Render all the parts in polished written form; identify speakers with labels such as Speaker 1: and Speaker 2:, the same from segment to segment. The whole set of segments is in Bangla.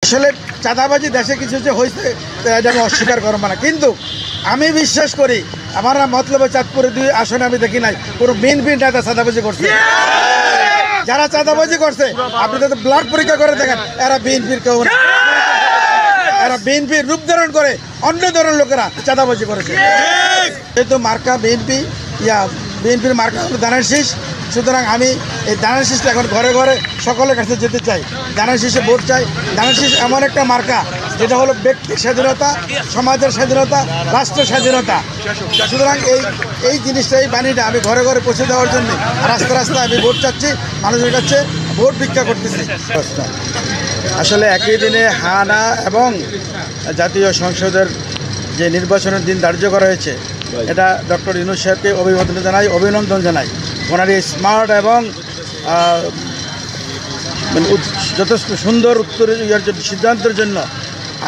Speaker 1: আসলে চাঁদাবাজি দেশে কিছু যে হয়েছে এটা আমি অস্বীকার করবো না, কিন্তু আমি বিশ্বাস করি আমার মতলবে চাঁদপুরে 2 আসনে আমি দেখি নাই কোনো বিএনপি নেতা চাঁদাবাজি করছে। যারা চাঁদাবাজি করছে আপনি যদি ব্লাড পরীক্ষা করে দেখেন এরা বিএনপির কেউ না, এরা বিএনপির রূপ ধারণ করে অন্য ধরনের লোকেরা চাঁদাবাজি করেছে। যেহেতু মার্কা বিএনপির মার্কা হলো ধানের শীষ, সুতরাং আমি এই ধানের শীষটা এখন ঘরে ঘরে সকলের কাছে যেতে চাই, ধানের শীষে ভোট চাই। ধানের শীষ এমন একটা মার্কা যেটা হলো ব্যক্তির স্বাধীনতা, সমাজের স্বাধীনতা, রাষ্ট্রের স্বাধীনতা। সুতরাং এই জিনিসটা, এই বাণীটা আমি ঘরে ঘরে পৌঁছে দেওয়ার জন্য রাস্তা রাস্তায় আমি ভোট চাচ্ছি, মানুষের কাছে ভোট ভিক্ষা করতেছি। আসলে একই দিনে হানা এবং জাতীয় সংসদের যে নির্বাচনের দিন ধার্য করা হয়েছে, এটা ডক্টর ইউনূস সাহেবকে অভিনন্দন জানাই। ওনার এই স্মার্ট এবং যথেষ্ট সুন্দর সিদ্ধান্তের জন্য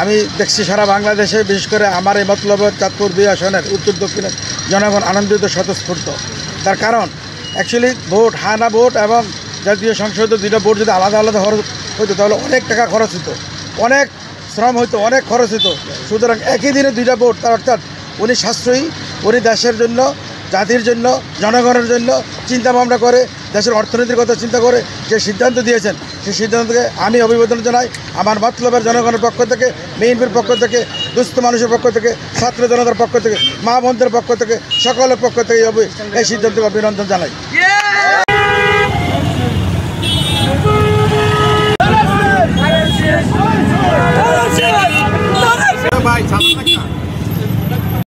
Speaker 1: আমি দেখছি সারা বাংলাদেশে, বিশেষ করে আমার এই মতলব চাঁদপুর 2 আসনের উত্তর দক্ষিণের জনগণ আনন্দিত, স্বতঃস্ফূর্ত। তার কারণ অ্যাকচুয়ালি ভোট, হানা ভোট এবং জাতীয় সংসদের 2টা ভোট যদি আলাদা আলাদা হইতো তাহলে অনেক টাকা খরচ হতো, অনেক শ্রম হইতো, অনেক খরচ হতো। সুতরাং একই দিনে 2টা ভোট, তার অর্থাৎ উনি সাশ্রয়ী, উনি দেশের জন্য, জাতির জন্য, জনগণের জন্য চিন্তা ভাবনা করে, দেশের অর্থনীতির কথা চিন্তা করে যে সিদ্ধান্ত দিয়েছেন, সেই সিদ্ধান্তকে আমি অভিবাদন জানাই। আমার মতলবের জনগণের পক্ষ থেকে, বিএনপির পক্ষ থেকে, দুস্থ মানুষের পক্ষ থেকে, ছাত্র জনতার পক্ষ থেকে, মা বোনদের পক্ষ থেকে, সকলের পক্ষ থেকে এই সিদ্ধান্তকে অভিনন্দন জানাই।